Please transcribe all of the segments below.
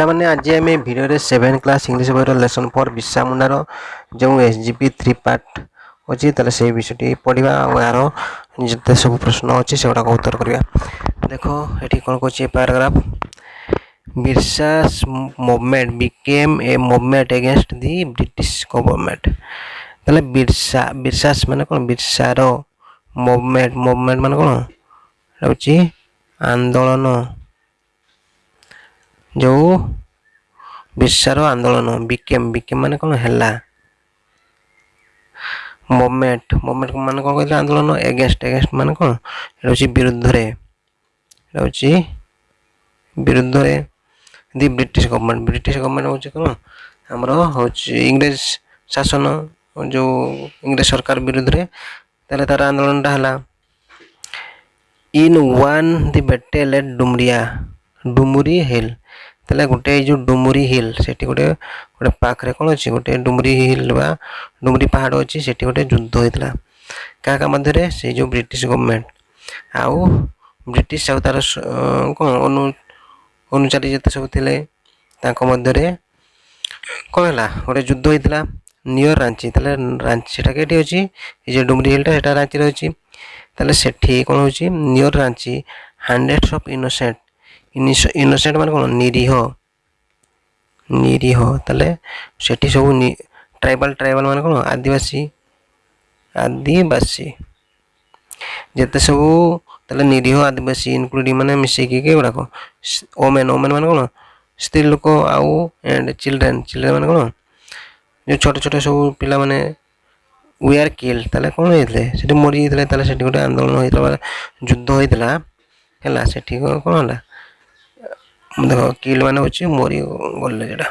ପିଲାମାନେ ଆଜି ଆମେ ଭିଡ଼ିଓରେ 7 କ୍ଲାସ୍ ଇଂଲିଶ ବହିର ଲେସନ୍ 4 ବିର୍ସା ମୁଣ୍ଡାର ଯେଉଁ SGP 3 ପାର୍ଟ ଅଛି ତାହେଲେ ସେଇ ବିଷୟଟି ପଢ଼ିବା ଆଉ ଏହାର ଯେତେ ସବୁ ପ୍ରଶ୍ନ ଅଛି ସେଗୁଡ଼ାକ ଉତ୍ତର କରିବା। ଦେଖ ଏଠି କ'ଣ କହୁଛି paragraph Birsa's movement became a movement against the British government। ତାହେଲେ ବିର୍ସାସ୍ ମାନେ କ'ଣ ବିର୍ସାର ମୁଭମେଣ୍ଟ ମାନେ କ'ଣ ହେଉଛି ଆନ୍ଦୋଳନ ଯେଉଁ ବିର୍ସାର ଆନ୍ଦୋଳନ ବିକେମ୍ ମାନେ କ'ଣ ହେଲା ମୁଭମେଣ୍ଟ ମାନେ କ'ଣ କହିଲେ ଆନ୍ଦୋଳନ ଏଗେନ୍ଷ୍ଟ ମାନେ କ'ଣ ଏଇଟା ହେଉଛି ବିରୁଦ୍ଧରେ ଦି ବ୍ରିଟିଶ ଗଭର୍ଣ୍ଣମେଣ୍ଟ ହେଉଛି କ'ଣ ଆମର ହେଉଛି ଇଂରେଜ ଶାସନ ଯେଉଁ ଇଂରେଜ ସରକାର ବିରୁଦ୍ଧରେ ତାହେଲେ ତାର ଆନ୍ଦୋଳନଟା ହେଲା। In one the battle at Dumuri hill ତାହେଲେ ଗୋଟେ ଏଇ ଯେଉଁ ଡୁମୁରି ହିଲ୍ ସେଠି ଗୋଟେ ପାଖରେ କ'ଣ ଅଛି ଗୋଟେ ଡୁମୁରି ହିଲ୍ ବା ଡୁମୁରି ପାହାଡ଼ ଅଛି ସେଠି ଗୋଟେ ଯୁଦ୍ଧ ହୋଇଥିଲା କାହା ମଧ୍ୟରେ ସେଇ ଯେଉଁ ବ୍ରିଟିଶ ଗଭର୍ଣ୍ଣମେଣ୍ଟ ଆଉ ବ୍ରିଟିଶ ଆଉ ତାର କ'ଣ ଅନୁଚାରୀ ଯେତେ ସବୁ ଥିଲେ ତାଙ୍କ ମଧ୍ୟରେ କ'ଣ ହେଲା ଗୋଟେ ଯୁଦ୍ଧ ହୋଇଥିଲା ନିୟର ରାଞ୍ଚି। ତାହେଲେ ରାଞ୍ଚି ସେଟା କେଠି ଅଛି ଏ ଯେଉଁ ଡୁମୁରି ହିଲ୍ଟା ସେଟା ରାଞ୍ଚିରେ ଅଛି। ତାହେଲେ ସେଠି କ'ଣ ହେଉଛି ନିୟର ରାଞ୍ଚି ହଣ୍ଡ୍ରେଡ୍ସ ଅଫ୍ ଇନୋସେଣ୍ଟ ମାନେ କ'ଣ ନିରୀହ ତାହେଲେ ସେଠି ସବୁ ଟ୍ରାଇବାଲ ମାନେ କ'ଣ ଆଦିବାସୀ ଯେତେ ସବୁ ତାହେଲେ ନିରୀହ ଆଦିବାସୀ ଇନକ୍ଲୁଡ଼ିଂ ମାନେ ମିଶେଇକି ଏଗୁଡ଼ାକ ଓମେନ୍ ମାନେ କ'ଣ ସ୍ତ୍ରୀ ଲୋକ ଆଉ ଏଣ୍ଡ ଚିଲଡ୍ରେନ୍ ମାନେ କ'ଣ ଯେଉଁ ଛୋଟ ସବୁ ପିଲାମାନେ ୱେଆର୍ କିଲ୍ଡ ତାହେଲେ କ'ଣ ହେଇଥିଲେ ସେଠି ମରିଯାଇଥିଲେ। ତାହେଲେ ସେଠି ଗୋଟେ ଆନ୍ଦୋଳନ ହେଇଥିଲା ଯୁଦ୍ଧ ହେଇଥିଲା ହେଲା ସେଠି କ'ଣ ହେଲା ଦେଖ କିଲ୍ଡ ମାନେ ହେଉଛି ମରିଗଲେ ସେଟା।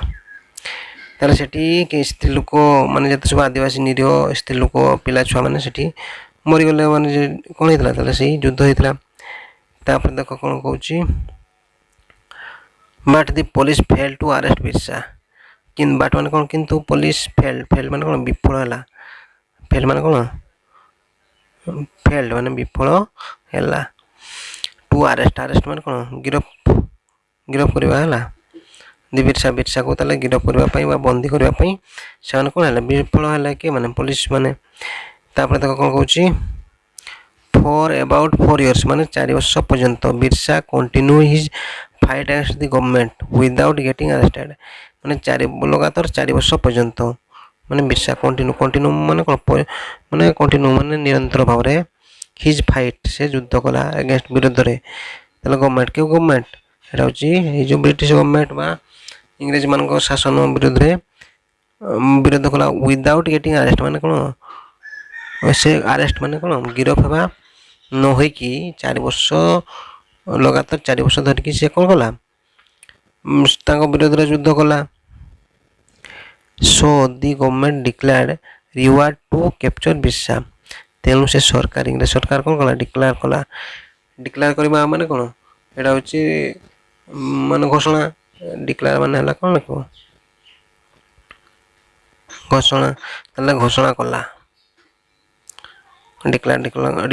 ତାହେଲେ ସେଠି ସ୍ତ୍ରୀ ଲୋକ ମାନେ ଯେତେ ସବୁ ଆଦିବାସୀ ନିରୀହ ସ୍ତ୍ରୀ ଲୋକ ପିଲା ଛୁଆମାନେ ସେଠି ମରିଗଲେ ମାନେ କ'ଣ ହେଇଥିଲା ତାହେଲେ ସେଇ ଯୁଦ୍ଧ ହେଇଥିଲା। ତାପରେ ଦେଖ କ'ଣ କହୁଛି but the police fail to arrest Birsa but ମାନେ କ'ଣ କିନ୍ତୁ ପୋଲିସ ଫେଲ୍ ମାନେ କ'ଣ ବିଫଳ ହେଲା ମାନେ କ'ଣ ଫେଲ୍ଡ ମାନେ ବିଫଳ ହେଲା ଟୁ ଆରେଷ୍ଟ ମାନେ କ'ଣ ଗିରଫ କରିବା ହେଲା ଦି ବିର୍ସାକୁ ତାହେଲେ ଗିରଫ କରିବା ପାଇଁ ବା ବନ୍ଦୀ କରିବା ପାଇଁ ସେମାନେ କ'ଣ ହେଲା ବିଫଳ ହେଲା କିଏ ମାନେ ପୋଲିସ ମାନେ। ତାପରେ ତାକୁ କ'ଣ କହୁଛି ଫର୍ ଏବାଉଟ୍ 4 years ମାନେ 4 ବର୍ଷ ପର୍ଯ୍ୟନ୍ତ ବିର୍ସା କଣ୍ଟିନ୍ୟୁ ହିଜ୍ ଫାଇଟ୍ ଆଗେନ୍ଷ୍ଟ ଦି ଗଭର୍ଣ୍ଣମେଣ୍ଟ ୱିଦାଉଟ୍ ଗେଟିଂ ଆରେଷ୍ଟେଡ୍ ମାନେ ଲଗାତାର 4 ବର୍ଷ ପର୍ଯ୍ୟନ୍ତ ମାନେ ବିର୍ସା କଣ୍ଟିନ୍ୟୁ ମାନେ କ'ଣ ମାନେ କଣ୍ଟିନ୍ୟୁ ମାନେ ନିରନ୍ତର ଭାବରେ ହିଜ୍ ଫାଇଟ୍ ସେ ଯୁଦ୍ଧ କଲା ଏଗେନ୍ଷ୍ଟ ବିରୁଦ୍ଧରେ ତାହେଲେ ଗଭର୍ଣ୍ଣମେଣ୍ଟ କେଉଁ ଗଭର୍ଣ୍ଣମେଣ୍ଟ ଏଇଟା ହେଉଛି ଏଇ ଯେଉଁ ବ୍ରିଟିଶ ଗଭର୍ଣ୍ଣମେଣ୍ଟ ବା ଇଂରେଜମାନଙ୍କ ଶାସନ ବିରୋଧ କଲା ୱିଦାଉଟ୍ ଗେଟିଂ ଆରେଷ୍ଟ ମାନେ କ'ଣ ସେ ଆରେଷ୍ଟ ମାନେ କ'ଣ ଗିରଫ ହେବା ନ ହୋଇକି 4 ବର୍ଷ ଲଗାତାର 4 ବର୍ଷ ଧରିକି ସେ କ'ଣ କଲା ତାଙ୍କ ବିରୋଧରେ ଯୁଦ୍ଧ କଲା। So the government declared reward to capture Birsa ତେଣୁ ସେ ସରକାର ଇଂରେଜ ସରକାର କ'ଣ କଲା ଡିକ୍ଲେୟାର କରିବା ମାନେ କ'ଣ ଏଇଟା ହେଉଛି ମାନେ ଘୋଷଣା ଡିକ୍ଲେୟାର ମାନେ ହେଲା କ'ଣ ଲେଖିବ ଘୋଷଣା ତାହେଲେ ଘୋଷଣା କଲା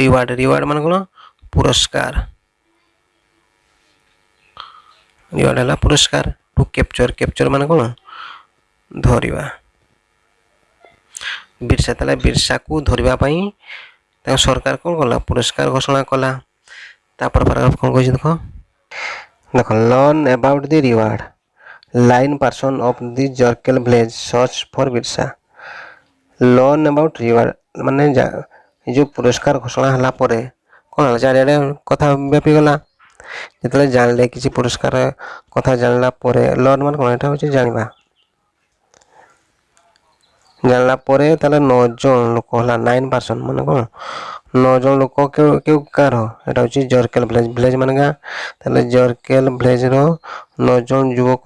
ରିୱାର୍ଡ ମାନେ କ'ଣ ପୁରସ୍କାର ରିୱାର୍ଡ ହେଲା ପୁରସ୍କାର ଟୁ କ୍ୟାପଚର ମାନେ କ'ଣ ଧରିବା ବିର୍ସା ତାହେଲେ ବିର୍ସାକୁ ଧରିବା ପାଇଁ ତାଙ୍କ ସରକାର କ'ଣ କଲା ପୁରସ୍କାର ଘୋଷଣା କଲା। ତାପରେ ପାରାଗ୍ରାଫ କ'ଣ କହିଛି ଦେଖ learn about the reward nine person of the Jharkhel village search for Birsa learn about reward ମାନେ ଏ ଯେଉଁ ପୁରସ୍କାର ଘୋଷଣା ହେଲା ପରେ କ'ଣ ହେଲା ଚାରିଆଡ଼େ କଥା ବ୍ୟାପିଗଲା ଯେତେବେଳେ ଜାଣିଲେ କିଛି ପୁରସ୍କାର କଥା ଜାଣିଲା ପରେ ଲର୍ନ ମାନେ କ'ଣ ଏଇଟା ହେଉଛି ଜାଣିଲା ପରେ ତାହେଲେ 9 ଜଣ ଲୋକ ହେଲା 9 ପର୍ସନ୍ ମାନେ କ'ଣ 9 ଜଣ ଲୋକ କେଉଁ ଗାଁର ଏଇଟା ହେଉଛି ଜର୍କେଲ୍ ଭିଲେଜ ମାନେ ଗାଁ ତାହେଲେ ଜର୍କେଲ୍ ଭିଲେଜର 9 ଜଣ ଯୁବକ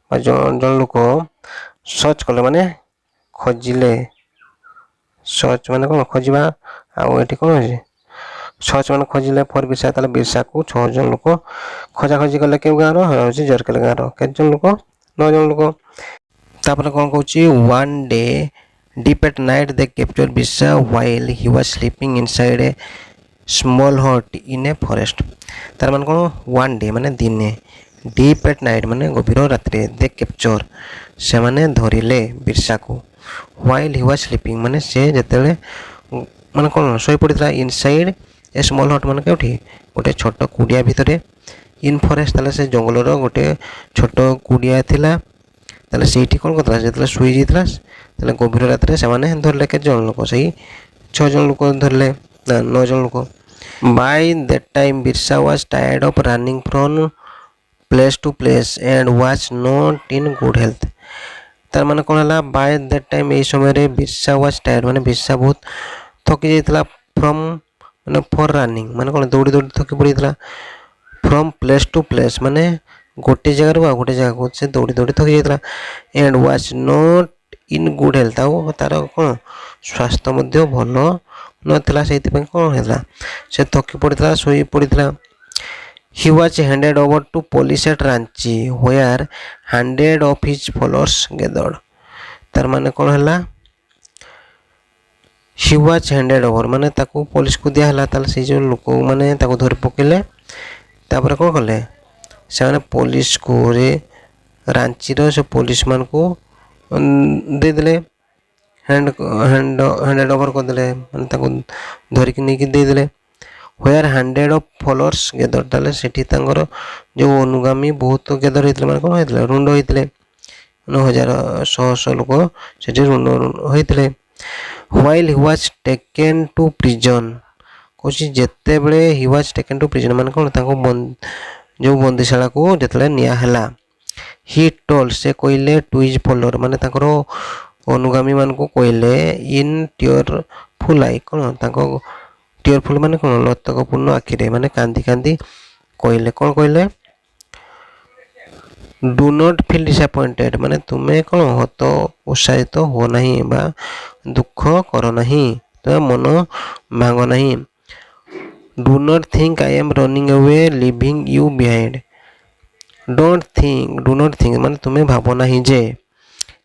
ବା ଜଣ ଲୋକ ସର୍ଚ୍ଚ କଲେ ମାନେ ଖୋଜିଲେ ସର୍ଚ୍ଚ ମାନେ କ'ଣ ଖୋଜିବା ଆଉ ଏଠି କ'ଣ ଅଛି ସର୍ଚ୍ଚ ମାନେ ଖୋଜିଲେ ଫର୍ ବିର୍ସା ତାହେଲେ ବିର୍ସାକୁ 6 ଜଣ ଲୋକ ଖୋଜାଖୋଜି କଲେ କେଉଁ ଗାଁର ହେଉଛି ଜର୍କେଲ୍ ଗାଁର କେତେ ଜଣ ଲୋକ 9 ଜଣ ଲୋକ। ତାପରେ କ'ଣ କହୁଛି one day deep at night they capture Birsa while he was sleeping inside a small hut in a forest ତାର ମାନେ କ'ଣ ୱାନ୍ ଡେ ମାନେ ଦିନେ ଡିପ୍ ଏଟ୍ ନାଇଟ୍ ମାନେ ଗଭୀର ରାତିରେ ଦେ କ୍ୟାପଚର ସେମାନେ ଧରିଲେ ବିର୍ସାକୁ ହ୍ୱାଇଲ୍ ହି ୱାଜ୍ ସ୍ଲିପିଂ ମାନେ ସେ ଯେତେବେଳେ ମାନେ କ'ଣ ଶୋଇପଡ଼ିଥିଲା ଇନସାଇଡ୍ ଏ ସ୍ମଲ୍ ହଟ୍ ମାନେ କେଉଁଠି ଗୋଟେ ଛୋଟ କୁଡ଼ିଆ ଭିତରେ ଇନ୍ ଫରେଷ୍ଟ ତାହେଲେ ସେ ଜଙ୍ଗଲର ଗୋଟେ ଛୋଟ କୁଡ଼ିଆ ଥିଲା ତାହେଲେ ସେଇଠି କ'ଣ କରୁଥିଲା ଯେତେବେଳେ ଶୋଇଯାଇଥିଲା ତାହେଲେ ଗଭୀର ରାତିରେ ସେମାନେ ଧରିଲେ କେତେ ଜଣ ଲୋକ ସେଇ 6 ଜଣ ଲୋକ ଧରିଲେ ନା 9 ଜଣ ଲୋକ। Bai that time Birsa was tired of running from place to place and was not in good health. ତାର ମାନେ କ'ଣ ହେଲା ବାଇ ଦ୍ୟାଟ୍ ଟାଇମ୍ ଏଇ ସମୟରେ ବିର୍ସା ୱାଜ୍ ଟାୟାର୍ଡ ମାନେ ବିର୍ସା ବହୁତ ଥକି ଯାଇଥିଲା ଫ୍ରମ୍ ମାନେ ଫର୍ ରନିଂ ମାନେ କ'ଣ ଦୌଡ଼ି ଦୌଡ଼ି ଥକି ପଡ଼ିଯାଇଥିଲା ଫ୍ରମ୍ ପ୍ଲେସ୍ ଟୁ ପ୍ଲେସ୍ ମାନେ ଗୋଟେ ଜାଗାରୁ ଆଉ ଗୋଟେ ଜାଗାକୁ ସେ ଦୌଡ଼ି ଦୌଡ଼ି ଥକି ଯାଇଥିଲା and was not in good health ଆଉ ତାର କ'ଣ ସ୍ୱାସ୍ଥ୍ୟ ମଧ୍ୟ ଭଲ ନଥିଲା ସେଇଥିପାଇଁ କ'ଣ ହେଇଥିଲା ସେ ଥକି ପଡ଼ିଥିଲା ଶୋଇ ପଡ଼ିଥିଲା। He was handed over to police at Ranchi where hundred of his followers gathered। तार माने कौन हला he was handed over माने ताकू पुलिस को दिया हला ताल से जो लोक माने ताकू धरि पकेले तापर कौन कले से माने पुलिस को रे रांची रो से पुलिस मान को दे देले हैंडेड ओवर कर देले माने ताकू धरि के नहीं दे देले where hundred of followers gathered ताले सेठी तांगर जो अनुगामी बहुत गैदर होइतले माने कोन होइतले रुंड होइतले 9,000 लोक सेठी रुंड होइतले। while he was taken to prison Kosi जेते बेले he was taken to prison माने कोन ताको जो बंदीशाला को जेतले निया हला he told से कोइले to his follower माने ताकर अनुगामी मान को कोइले in tearful eye कोन ताको टीयरफुल माने कौन लतकपूर्ण आखिरे माने कांदी कांदी कहले कौन कहले डू नॉट फील डिसअपॉइंटेड माने तुम्हें कौन हत उत्साहित हो नहीं बा दुख कर नहीं तुम्हें मन भांग नहीं। Do not think I am running away living you behind don't think माने तुम्हें भाव नहीं जे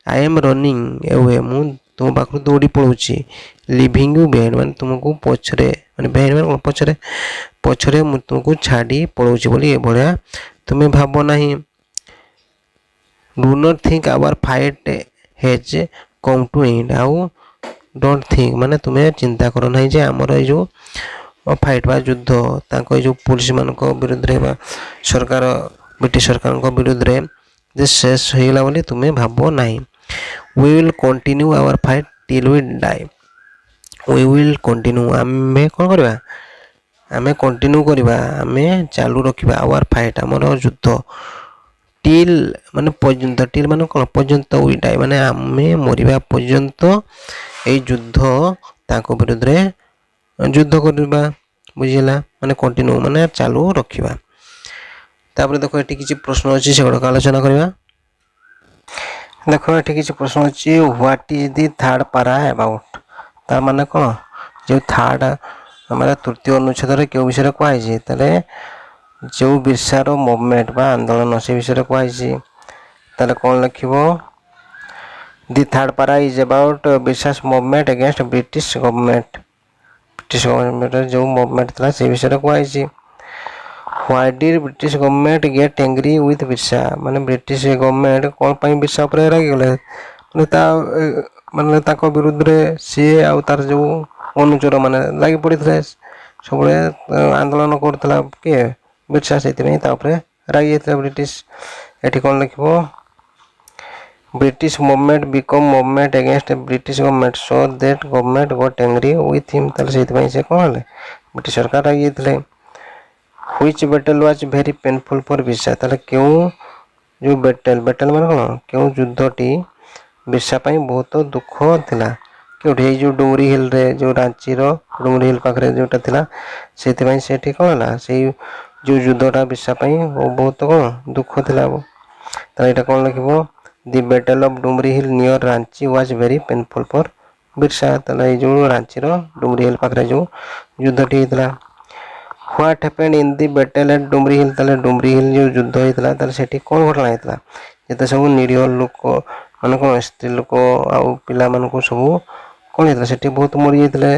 आई एम रनिंग अवे मु तुम पाखु दौड़ी पड़ूची लिविंग यू बिहाइंड माने तुमको पछरे माने बिहाइंड माने पछरे पछरे मु तुमको छाड़ी पड़ूची बोली ए भलिया तुम्हें भाव नहीं। Do not think our fight has come to end आउ डोंट थिंक माने तुम्हें चिंता करो नहीं जे हमर ए जो फाइट बा युद्ध ताको जो पुलिस मान को विरुद्ध रे बा सरकार ब्रिटिश सरकार को विरुद्ध रे जे शेष होइला बोली तुम्हें भाव नहीं। We will continue our fight till we die। We will continue आमे कौन करबा आमे कंटिन्यू करबा आमे चालू रखिबा आवर फाइट हमर युद्ध टिल माने पर्यंत टिल माने कोन पर्यंत वी डाई माने आमे मरिबा पर्यंत ए युद्ध ताको विरुद्ध रे युद्ध करबा बुझिला माने कंटिन्यू माने चालू रखिबा। तापर देखो एठी किछि प्रश्न अछि सेगड आलोचना करबा। देखो एठी किछि प्रश्न अछि व्हाट इज द थर्ड पारा अबाउट तार माने कोन जो थर्ड हमारा तृतीय अनुच्छेद रे के विषय कहै छै तले जो बिरसा रो मूवमेंट बा आंदोलन से विषय कहै छै तले कोन लिखिबो the third para is about Birsa's movement against British government जो मूवमेंट था से विषय कहै छै। Why did British government get angry with Birsa माने ब्रिटिश गवर्नमेंट कोन पई बिरसा ऊपर रागी गले माने ताको विरुद्ध रे से आ तार जो अनुचर माने लागि पड़िथले सबले आंदोलन करथला के बिरसा सेति नै ता ऊपर रागी जेतले ब्रिटिश एठी कोन लिखबो British movement become movement against British government so that government got angry with him तार सेति पई से कोन हले ब्रिटिश सरकार रागी जेतले। Which battle was very painful for Birsa ताले क्यों जो बैटल माने कोन क्यों युद्धटी बिरसा पई बहुत दुख थिला क्योंठे जो डुंगरी हिल रे जो रांची रो डुंगरी हिल पाखरे जोटा थिला सेति पई सेठी कोन हला सेई जो युद्धटा बिरसा पई बहुत कोन दुख थिला ताले एटा कोन लिखिबो the battle of Dungri hill near Ranchi was very painful for Birsa ताले जो रांची रो डुंगरी हिल पाखरे जो युद्धटी हितला। What happened in the battle at Dumri हिल ताले डुमरी हिल जो युद्ध होइतला ताले सेठी कोन घटना होइतला जेते सब निरीह लोक माने कोन स्त्री लोक आ पिला मान को सब कोन होइतला सेठी बहुत मरि जाइतले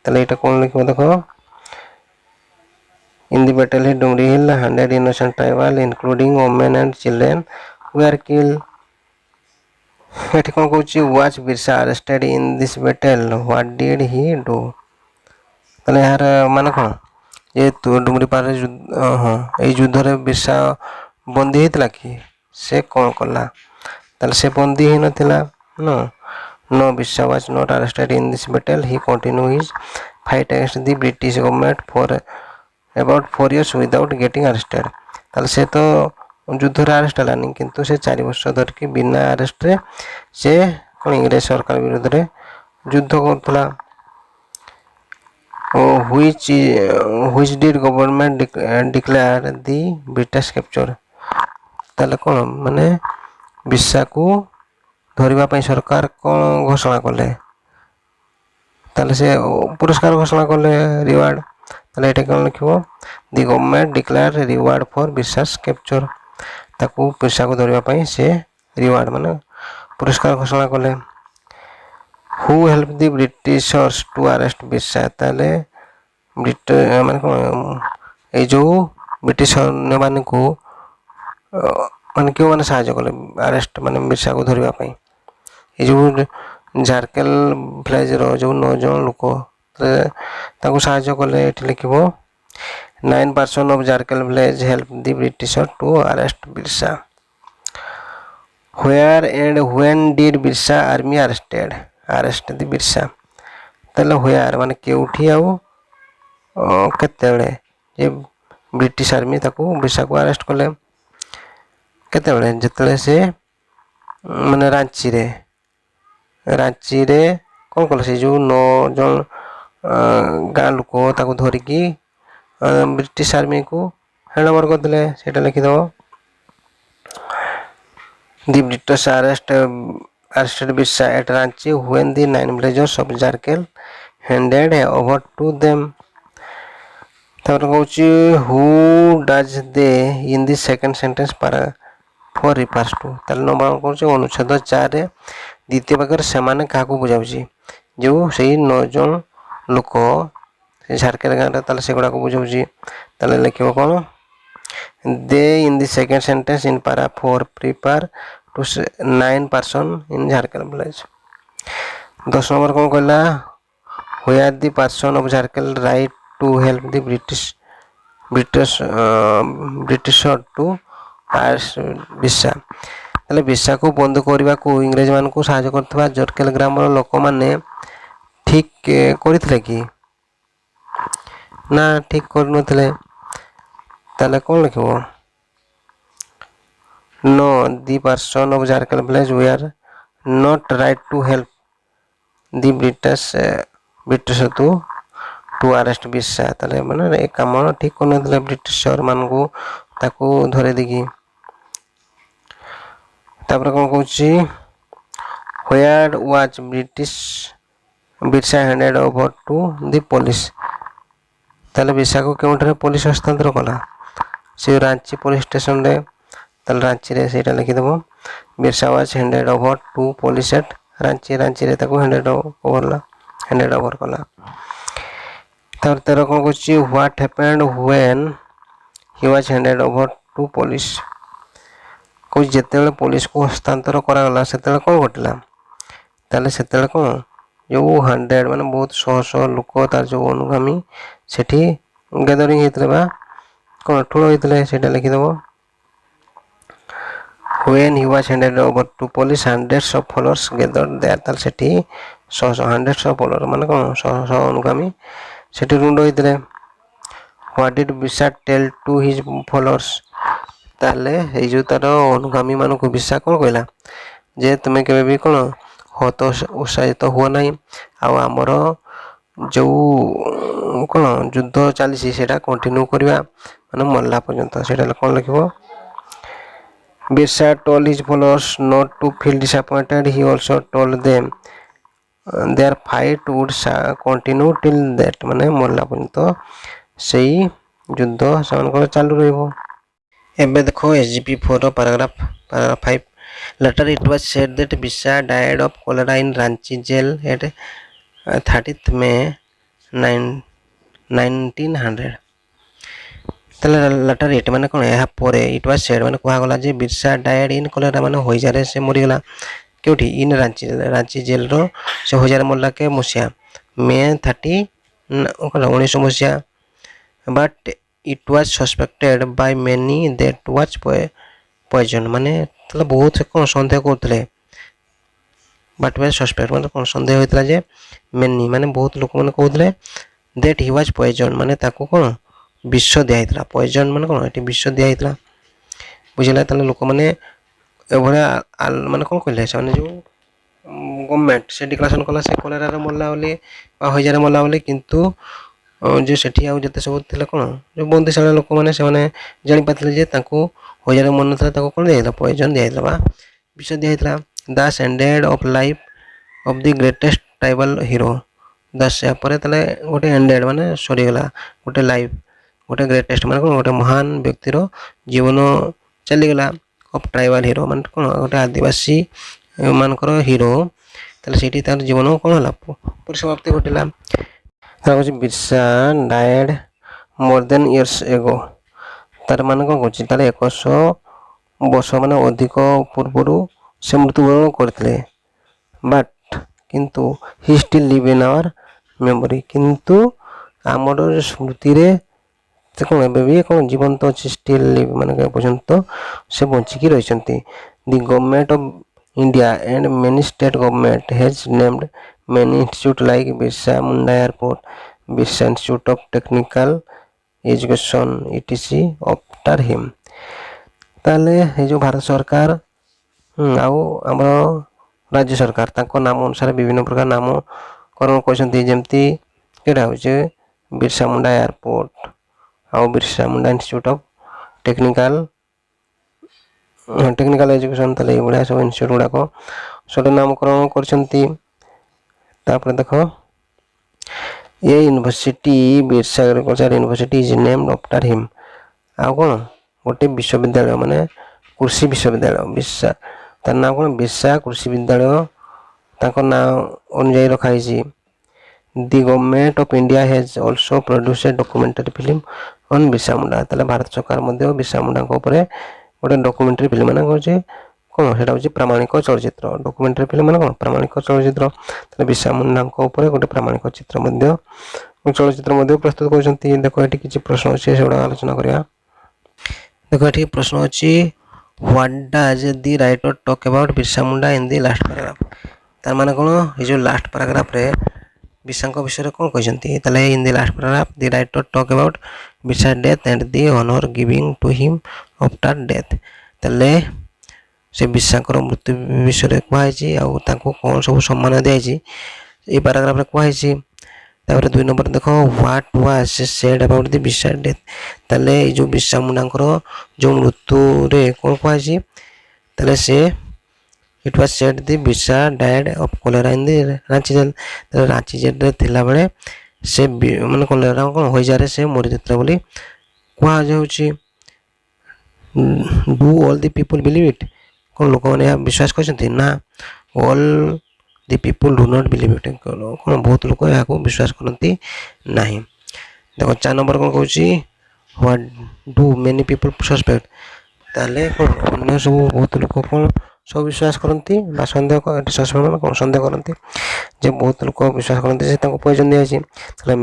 ताले एटा कोन लिखबो देखो In the battle at Dumri Hill, 100 innocent tribal, including women and children, were killed. ଏଠି କ'ଣ କହୁଛି was Birsa arrested in this battle? What did he do? ତାହେଲେ ଏହାର ମାନେ କ'ଣ ଯେହେତୁ ଡୁମରି ପାହାଡ଼ରେ ହଁ ଏଇ ଯୁଦ୍ଧରେ ବିର୍ସା ବନ୍ଦୀ ହେଇଥିଲା କି ସେ କ'ଣ କଲା? ତାହେଲେ ସେ ବନ୍ଦୀ ହେଇନଥିଲା। No, Birsa was not arrested in this battle. He continued his fight against the British government for about 4 years without getting arrested. ତାହେଲେ ସେ ତ ଯୁଦ୍ଧରେ ଆରେଷ୍ଟ ହେଲାନି କିନ୍ତୁ ସେ 4 ବର୍ଷ ଧରିକି ବିନା ଆରେଷ୍ଟରେ ସେ କ'ଣ ଇଂରେଜ ସରକାର ବିରୁଦ୍ଧରେ ଯୁଦ୍ଧ କରୁଥିଲା। which did government declare the British capture? ତାହେଲେ କ'ଣ ମାନେ ବିର୍ସାକୁ ଧରିବା ପାଇଁ ସରକାର କ'ଣ ଘୋଷଣା କଲେ? ତାହେଲେ ସେ ପୁରସ୍କାର ଘୋଷଣା କଲେ ରିୱାର୍ଡ଼। ତାହେଲେ ଏଇଟା କ'ଣ ଲେଖିବ? The government declare reward for Birsa's capture. ତାକୁ ବିର୍ସାକୁ ଧରିବା ପାଇଁ ସେ ରିୱାର୍ଡ଼ ମାନେ ପୁରସ୍କାର ଘୋଷଣା କଲେ। ହୁ ହେଲ୍ପ ଦି ବ୍ରିଟିଶର୍ସ ଟୁ ଆରେଷ୍ଟ ବିର୍ସା? ତାହେଲେ ମାନେ କ'ଣ ଏଇ ଯେଉଁ ବ୍ରିଟିଶ ସୈନ୍ୟମାନଙ୍କୁ ମାନେ କେଉଁମାନେ ସାହାଯ୍ୟ କଲେ ଆରେଷ୍ଟ ମାନେ ବିର୍ସାକୁ ଧରିବା ପାଇଁ? ଏଇ ଯେଉଁ ଝାରକେଲ ଭିଲେଜର ଯେଉଁ 9 ଜଣ ଲୋକ ତାଙ୍କୁ ସାହାଯ୍ୟ କଲେ। ଏଠି ଲେଖିବ 9 person of Jharkhand village helped the Britishers to arrest Birsa. Where and when did Birsa army arrest the Birsa? ତାହେଲେ where ମାନେ କେଉଁଠି ଆଉ କେତେବେଳେ ଯେ ବ୍ରିଟିଶ ଆର୍ମି ତାକୁ ବିର୍ସାକୁ ଆରେଷ୍ଟ କଲେ? କେତେବେଳେ? ଯେତେବେଳେ ସେ ମାନେ ରାଞ୍ଚିରେ କ'ଣ କଲେ? ସେ ଯେଉଁ 9 ଜଣ ଗାଁ ଲୋକ ତାକୁ ଧରିକି ବ୍ରିଟିଶ ଆର୍ମିକୁ ହ୍ୟାଣ୍ଡଓଭର କରିଦେଲେ। ସେଇଟା ଲେଖିଦେବ। ଦି British arrested Birsa at Ranchi when the 9 villagers of Jharkhand handed over to them. ତାପରେ କହୁଛି who does they in the second sentence para for refers to? ତାହେଲେ ନମ୍ବର କହୁଛି ଅନୁଚ୍ଛେଦ 4ରେ ଦ୍ୱିତୀୟ ବାକ୍ୟରେ ସେମାନେ କାହାକୁ ବୁଝାଉଛି? ଯେଉଁ ସେଇ 9 ଜଣ ଲୋକ ସେ ଝାରକେଲ ଗାଁରେ ତାହେଲେ ସେଗୁଡ଼ାକୁ ବୁଝାଉଛି। ତାହେଲେ ଲେଖିବ କ'ଣ? They in the second sentence in para 4 prepare to 9 person in Jharkhel village. 10 number କ'ଣ କହିଲା? Where the person of Jharkhel right to help the Britisher to arrest Birsa. ତାହେଲେ ବିର୍ସାକୁ ବନ୍ଦ କରିବାକୁ ଇଂରେଜମାନଙ୍କୁ ସାହାଯ୍ୟ କରୁଥିବା ଝାରକେଲ ଗ୍ରାମର ଲୋକମାନେ ଠିକ୍ କରିଥିଲେ କି? ନା ଠିକ୍ କରିନଥିଲେ। ତାହେଲେ କ'ଣ ଲେଖିବ? No, the person of Jharkhand village were not right to help the British to arrest Birsa। ତାହେଲେ ମାନେ ଏ କାମ ଠିକ୍ କରିନଥିଲେ ବ୍ରିଟିଶର ମାନଙ୍କୁ ତାକୁ ଧରେଇ ଦେଇକି। ତାପରେ କ'ଣ କହୁଛି? Where was Birsa handed over to the police? ତାହେଲେ ବିର୍ସାକୁ କେଉଁଠାରେ ପୋଲିସ ହସ୍ତାନ୍ତର କଲା? ସେ ରାଞ୍ଚି ପୋଲିସ ଷ୍ଟେସନରେ। ତାହେଲେ ରାଞ୍ଚିରେ ସେଇଟା ଲେଖିଦେବ। Birsa was handed over to police at ରାଞ୍ଚିରେ ତାକୁ ହ୍ୟାଣ୍ଡେଡ୍ ଓଭର କଲା। ତାପରେ 13 କ'ଣ କହୁଛି? What happened when he was handed over to police? କହୁଛି ଯେତେବେଳେ ପୋଲିସକୁ ହସ୍ତାନ୍ତର କରାଗଲା ସେତେବେଳେ କ'ଣ ଘଟିଲା? ତାହେଲେ ସେତେବେଳେ କ'ଣ ଯେଉଁ 100 ମାନେ ବହୁତ ଶହ ଲୋକ ତାର ଯେଉଁ ଅନୁଗାମୀ ସେଠି ଗ୍ୟାଦରିଂ ହେଇଥିଲେ ବା କ'ଣ ଠୁଳ ହେଇଥିଲେ ସେଇଟା ଲେଖିଦେବ। when he was handed over to police hundreds of followers gathered there। ତାହେଲେ ସେଠି hundreds of followers ମାନେ କ'ଣ ଶହ ଅନୁଗାମୀ ସେଠି ରୁଣ୍ଡ ହେଇଥିଲେ। what did Birsa tell to his followers? ତାହେଲେ ଏଇ ଯେଉଁ ତାର ଅନୁଗାମୀ ମାନଙ୍କୁ ବିର୍ସା କ'ଣ କହିଲା? ଯେ ତୁମେ କେବେ ବି କ'ଣ ଉତ୍ସାହିତ ହୁଅ ନାହିଁ ଆଉ ଆମର ଯେଉଁ କ'ଣ ଯୁଦ୍ଧ ଚାଲିଛି ସେଇଟା କଣ୍ଟିନ୍ୟୁ କରିବା ମାନେ ମରିଲା ପର୍ଯ୍ୟନ୍ତ। ସେଇଟା କ'ଣ ଲେଖିବ? Birsa told his followers not to feel disappointed. He also told them their fight would continue till that ମାନେ ମରିଲା ପର୍ଯ୍ୟନ୍ତ ସେଇ ଯୁଦ୍ଧ ସେମାନଙ୍କର ଚାଲୁ ରହିବ। ଏବେ ଦେଖ SGP4 paragraph 5 later it was said that Birsa died of cholera in Ranchi jail at 30th May 1900। ତାହେଲେ ଲାଟର ଇଟ୍ ମାନେ କ'ଣ, ଏହା ପରେ ଇଟ୍ ୱାଜ୍ ସେଡ୍ ମାନେ କୁହାଗଲା ଯେ ବିର୍ସା ଡାଏଡ୍ ଇନ୍ କଲେରା ମାନେ ହଇଜାରେ ସେ ମରିଗଲା। କେଉଁଠି? ଇନ୍ ରାଞ୍ଚି, ରାଞ୍ଚି ଜେଲର ସେ ହଇଜାରେ ମରିଲା କେ ମସିହା ମେ 30 1900 ମସିହା। But it was suspected by many that was poison ମାନେ ତାହେଲେ ବହୁତ କ'ଣ ସନ୍ଦେହ କରୁଥିଲେ। ବଟ୍ ୱାଜ୍ ସସ୍ପେକ୍ଟ ମାନେ କ'ଣ ସନ୍ଦେହ ହୋଇଥିଲା ଯେ ମେନି ମାନେ ବହୁତ ଲୋକମାନେ କହୁଥିଲେ ଦେଟ୍ ହି ୱାଜ୍ ପଏଜନ୍ ମାନେ ତାକୁ କ'ଣ ବିଷ ଦିଆହେଇଥିଲା। ପଏଜନ୍ ମାନେ କ'ଣ ଏଠି ବିଷ ଦିଆହେଇଥିଲା, ବୁଝିଲା। ତାହେଲେ ଲୋକମାନେ ଏଭଳିଆ ମାନେ କ'ଣ କହିଲେ, ସେମାନେ ଯେଉଁ ଗଭର୍ଣ୍ଣମେଣ୍ଟ ସେ ଡିକ୍ଲାରେସନ୍ କଲା ସେ କଲେରାରେ ମରିଲା ବୋଲି ବା ହଇଜାରେ ମରିଲା ବୋଲି, କିନ୍ତୁ ଯେ ସେଠି ଆଉ ଯେତେ ସବୁ ଥିଲେ କ'ଣ ଯେଉଁ ବନ୍ଦିଶାଳା ଲୋକମାନେ ସେମାନେ ଜାଣିପାରିଥିଲେ ଯେ ତାଙ୍କୁ ହଇଜାରେ ମରିନଥିଲା, ତାକୁ କ'ଣ ଦିଆଯାଇଥିଲା, ପଏଜନ୍ ଦିଆଯାଇଥିଲା ବା ବିଷ ଦିଆଯାଇଥିଲା। Das ended of life of the greatest tribal hero. Das ଏହାପରେ ତାହେଲେ ଗୋଟେ ଏଣ୍ଡେଡ୍ ମାନେ ସରିଗଲା ଗୋଟେ ଲାଇଫ୍, ଗୋଟେ ଗ୍ରେଟେଷ୍ଟ ମାନେ କ'ଣ ଗୋଟେ ମହାନ ବ୍ୟକ୍ତିର ଜୀବନ ଚାଲିଗଲା। ଅଫ୍ ଟ୍ରାଇବାଲ୍ ହିରୋ ମାନେ କ'ଣ ଗୋଟେ ଆଦିବାସୀ ମାନଙ୍କର ହିରୋ, ତାହେଲେ ସେଇଠି ତାର ଜୀବନ କ'ଣ ହେଲା ପରିସମାପ୍ତି ଘଟିଲା। ତାର କହୁଛି ବିର୍ସା ଡାଏଡ୍ ମୋର୍ ଦେନ୍ ଇୟର୍ସ ଏଗୋ, ତାର ମାନେ କ'ଣ କହୁଛି ତାହେଲେ 100 ବର୍ଷ ମାନେ ଅଧିକ ପୂର୍ବରୁ ସେ ମୃତ୍ୟୁବରଣ କରିଥିଲେ। ବଟ୍ କିନ୍ତୁ he still live in our memory, କିନ୍ତୁ ଆମର ସ୍ମୃତିରେ ସେ କ'ଣ ଏବେ ବି କ'ଣ ଜୀବନ୍ତ ଅଛି, ଷ୍ଟିଲ୍ ଲିଭ୍ ମାନେ ପର୍ଯ୍ୟନ୍ତ ସେ ବଞ୍ଚିକି ରହିଛନ୍ତି। The government of India and many state government has named many institute like Birsa Munda airport, Birsa institute of technical education etc after him. ତାହେଲେ ଏ ଯେଉଁ ଭାରତ ସରକାର ଆଉ ଆମର ରାଜ୍ୟ ସରକାର ତାଙ୍କ ନାମ ଅନୁସାରେ ବିଭିନ୍ନ ପ୍ରକାର ନାମକରଣ କରିଛନ୍ତି, ଯେମିତି ଏଇଟା ହେଉଛି ବିର୍ସା ମୁଣ୍ଡା ଏୟାରପୋର୍ଟ ଆଉ Birsa Munda institute of technical education, ତାହେଲେ ଏଇଭଳିଆ ସବୁ ଇନଷ୍ଟିଚ୍ୟୁଟ୍ ଗୁଡ଼ାକ ସବୁ ନାମକରଣ କରିଛନ୍ତି। ତାପରେ ଦେଖ ଏ university Birsa agriculture university is named after him. ଆଉ କ'ଣ ଗୋଟେ ବିଶ୍ୱବିଦ୍ୟାଳୟ ମାନେ କୃଷି ବିଶ୍ୱବିଦ୍ୟାଳୟ, ବିର୍ସା ତାର ନାଁ କ'ଣ ବିର୍ସା କୃଷି ବିଦ୍ୟାଳୟ ତାଙ୍କ ନାଁ ଅନୁଯାୟୀ ରଖାଯାଇଛି। The government of India has also produce a documentary film on Birsa Munda, ତାହେଲେ ଭାରତ ସରକାର ମଧ୍ୟ ବିର୍ସା ମୁଣ୍ଡାଙ୍କ ଉପରେ ଗୋଟେ ଡକୁମେଣ୍ଟାରୀ ଫିଲ୍ମ ମାନେ କରୁଛି କ'ଣ ସେଇଟା ହେଉଛି ପ୍ରାମାଣିକ ଚଳଚ୍ଚିତ୍ର। ଡକୁମେଣ୍ଟାରୀ ଫିଲ୍ମ ମାନେ କ'ଣ ପ୍ରାମାଣିକ ଚଳଚ୍ଚିତ୍ର, ତାହେଲେ ବିର୍ସା ମୁଣ୍ଡାଙ୍କ ଉପରେ ଗୋଟେ ପ୍ରାମାଣିକ ଚଳଚ୍ଚିତ୍ର ମଧ୍ୟ ପ୍ରସ୍ତୁତ କରୁଛନ୍ତି। ଦେଖ ଏଠି କିଛି ପ୍ରଶ୍ନ ଅଛି ସେଗୁଡ଼ା ଆଲୋଚନା କରିବା। ଦେଖ ଏଠି ପ୍ରଶ୍ନ ଅଛି what ଡାଜ୍ the writer talk about Birsa Munda in the last paragraph. ତାର ମାନେ କ'ଣ ଏ ଯେଉଁ ଲାଷ୍ଟ ପାରାଗ୍ରାଫରେ ବିର୍ସାଙ୍କ ବିଷୟରେ କ'ଣ କହିଛନ୍ତି, ତାହେଲେ in the last paragraph the writer talk about Birsa death and the honour giving to him after death. ତାହେଲେ ସେ ବିର୍ସାଙ୍କର ମୃତ୍ୟୁ ବିଷୟରେ କୁହାଯାଇଛି ଆଉ ତାଙ୍କୁ କ'ଣ ସବୁ ସମ୍ମାନ ଦିଆଯାଇଛି ଏଇ ପାରାଗ୍ରାଫରେ କୁହାଯାଇଛି। ତାପରେ 2 ନମ୍ବର ଦେଖ what was said about the Birsa death, ତାହେଲେ ଏଇ ଯେଉଁ ବିର୍ସା ମୁଣ୍ଡାଙ୍କର ଯେଉଁ ମୃତ୍ୟୁରେ କ'ଣ କୁହାଯାଇଛି, ତାହେଲେ ସେ it was said the Birsa died of cholera in the Ranchi jail, ତାହେଲେ ରାଞ୍ଚି ଜେଲ୍ରେ ଥିଲାବେଳେ ସେ ମାନେ କଲେରା କ'ଣ ହଇଜାରେ ସେ ମରିଯାଇଥିଲା ବୋଲି କୁହାଯାଉଛି। Do all the people believe it, କ'ଣ ଲୋକମାନେ ଏହା ବିଶ୍ୱାସ କରିଛନ୍ତି ନା, all the people do not believe it, କ'ଣ ବହୁତ ଲୋକ ଏହାକୁ ବିଶ୍ୱାସ କରନ୍ତି ନାହିଁ। ଦେଖ 4 ନମ୍ବର କ'ଣ କହୁଛି what do many people suspect, ତାହେଲେ କ'ଣ ଅନ୍ୟ ସବୁ ବହୁତ ଲୋକ କ'ଣ ସବୁ ବିଶ୍ୱାସ କରନ୍ତି ବା ସନ୍ଦେହ ଏଠି ସସ୍ପେକ୍ଟ ମାନେ କ'ଣ ସନ୍ଦେହ କରନ୍ତି ଯେ ବହୁତ ଲୋକ ବିଶ୍ୱାସ କରନ୍ତି ଯେ ତାଙ୍କୁ ପଏଜନ୍ ଦିଆଯାଇଛି। ତାହେଲେ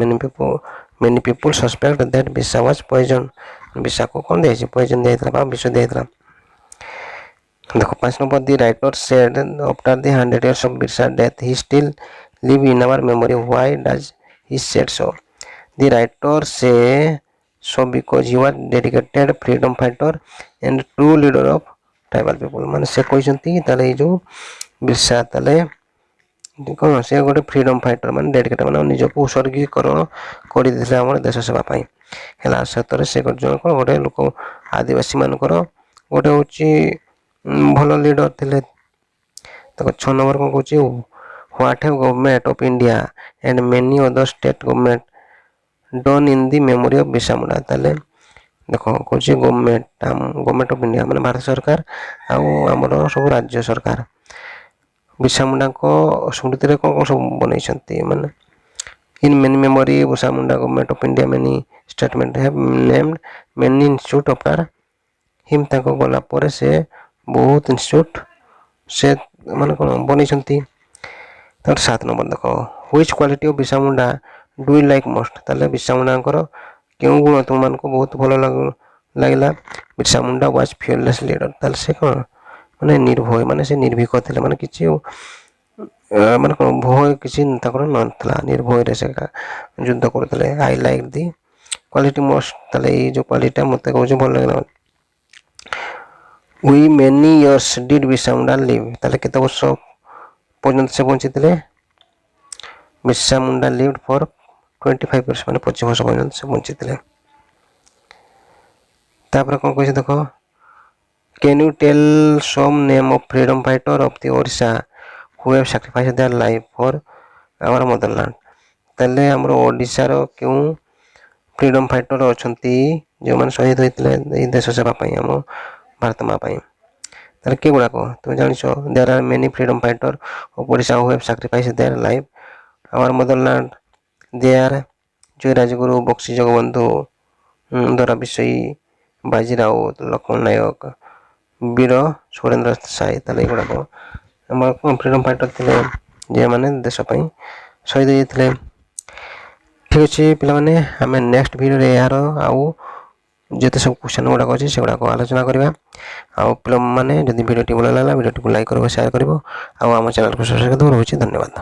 many people suspect that Birsa was poison, ବିର୍ସାକୁ କ'ଣ ଦିଆଯାଇଛି ପଏଜନ୍ ଦିଆଯାଇଥିଲା ବା ବିଷ ଦିଆଯାଇଥିଲା। ଦେଖ 5 number the writer said after the 100 years of Birsa death he still live in our memory, why does he said so. The writer ସେ so because he was dedicated freedom fighter and true leader of tribal people, ମାନେ ସେ କହିଛନ୍ତି ତାହେଲେ ଏଇ ଯେଉଁ ବିର୍ସା ତାହେଲେ କ'ଣ ସେ ଗୋଟେ ଫ୍ରିଡମ୍ ଫାଇଟର ମାନେ ଡେଡିକେଟେଡ୍ ମାନେ ନିଜକୁ ଉତ୍ସର୍ଗୀକରଣ କରିଦେଇଥିଲେ ଆମର ଦେଶ ସେବା ପାଇଁ ହେଲା। ସତରେ ସେ ଜଣେ କ'ଣ ଗୋଟେ ଲୋକ ଆଦିବାସୀ ମାନଙ୍କର ଗୋଟେ ହେଉଛି ଭଲ ଲିଡର ଥିଲେ। ତାକୁ 6 ନମ୍ବର କ'ଣ କହୁଛି what have government of India and many other state government done in the memory of Birsa Munda, ତାହେଲେ ଦେଖ କହୁଛି ଗଭର୍ଣ୍ଣମେଣ୍ଟ ଅଫ୍ ଇଣ୍ଡିଆ ମାନେ ଭାରତ ସରକାର ଆଉ ଆମର ସବୁ ରାଜ୍ୟ ସରକାର ବିର୍ସା ମୁଣ୍ଡାଙ୍କ ସ୍ମୃତିରେ କ'ଣ କ'ଣ ସବୁ ବନେଇଛନ୍ତି ମାନେ In many memory, Birsa Munda government of India many statement have named many institute after him। ତାଙ୍କ ଗଲା ପରେ ସେ ବହୁତ ଇନଷ୍ଟିଚ୍ୟୁଟ୍ ସେ ମାନେ କ'ଣ ବନେଇଛନ୍ତି। ତାପରେ 7 ନମ୍ବର ଦେଖ, which quality of Birsa Munda do you like most? ତାହେଲେ Birsa Mundaଙ୍କର କେଉଁ ଗୁଣ ତୁମମାନଙ୍କୁ ବହୁତ ଭଲ ଲାଗିଲା? Birsa Munda was fearless leader। ତାହେଲେ ସେ କ'ଣ ମାନେ ନିର୍ଭୟ, ମାନେ ସେ ନିର୍ଭୀକ ଥିଲେ, ମାନେ କିଛି ମାନେ କ'ଣ ଭୟ କିଛି ତାଙ୍କର ନଥିଲା, ନିର୍ଭୟରେ ସେ ଯୁଦ୍ଧ କରୁଥିଲେ। I like the quality most। ତାହେଲେ ଏଇ ଯେଉଁ କ୍ୱାଲିଟିଟା ମୋତେ କହୁଛି ଭଲ ଲାଗିଲା। We many years did Birsa Munda live? ତାହେଲେ କେତେ ବର୍ଷ ପର୍ଯ୍ୟନ୍ତ ସେ ବଞ୍ଚିଥିଲେ? Birsa Munda lived for 25 years, ମାନେ 25 ବର୍ଷ ପର୍ଯ୍ୟନ୍ତ ସେ ବଞ୍ଚିଥିଲେ। ତାପରେ କ'ଣ କହିଛି ଦେଖ, can you tell some name of freedom fighter of the Odisha who have sacrificed their life for our motherland? ତାହେଲେ ଆମର ଓଡ଼ିଶାର କେଉଁ ଫ୍ରିଡ଼ମ୍ ଫାଇଟର ଅଛନ୍ତି ଯେଉଁମାନେ ଶହୀଦ ହୋଇଥିଲେ ଏଇ ଦେଶ ସେବା ପାଇଁ, ଆମ ଭାରତ ମା ପାଇଁ? ତାହେଲେ କେଉଁଗୁଡ଼ାକ ତୁମେ ଜାଣିଛ? There are many freedom fighter of Odisha who have sacrifice their life our motherland. There Jayi Rajguru, Buxi Jagabandhu, Dora Bishoyi, Baji Rout, Lakshman Nayak, ବୀର ସୁରେନ୍ଦ୍ର ସାଏ। ତାହେଲେ ଏଗୁଡ଼ାକ ଆମର ଫ୍ରିଡ଼ମ୍ ଫାଇଟର ଥିଲେ ଯେଉଁମାନେ ଦେଶ ପାଇଁ ଶହୀଦ ହୋଇଥିଲେ। ଠିକ୍ ଅଛି ପିଲାମାନେ, ଆମେ ନେକ୍ସଟ ଭିଡ଼ିଓରେ ଏହାର ଆଉ ଯେତେ ସବୁ କ୍ୱେଶ୍ଚନ୍ ଗୁଡ଼ାକ ଅଛି ସେଗୁଡ଼ାକ ଆଲୋଚନା କରିବା। ଆଉ ପିଲାମାନେ ଯଦି ଭିଡ଼ିଓଟି ଭଲ ଲାଗିଲା ଭିଡ଼ିଓଟିକୁ ଲାଇକ୍ କରିବ, ସେୟାର କରିବ, ଆଉ ଆମ ଚ୍ୟାନେଲକୁ ସବସ୍କ୍ରାଇବ୍ କରିବ। ରହୁଛି, ଧନ୍ୟବାଦ।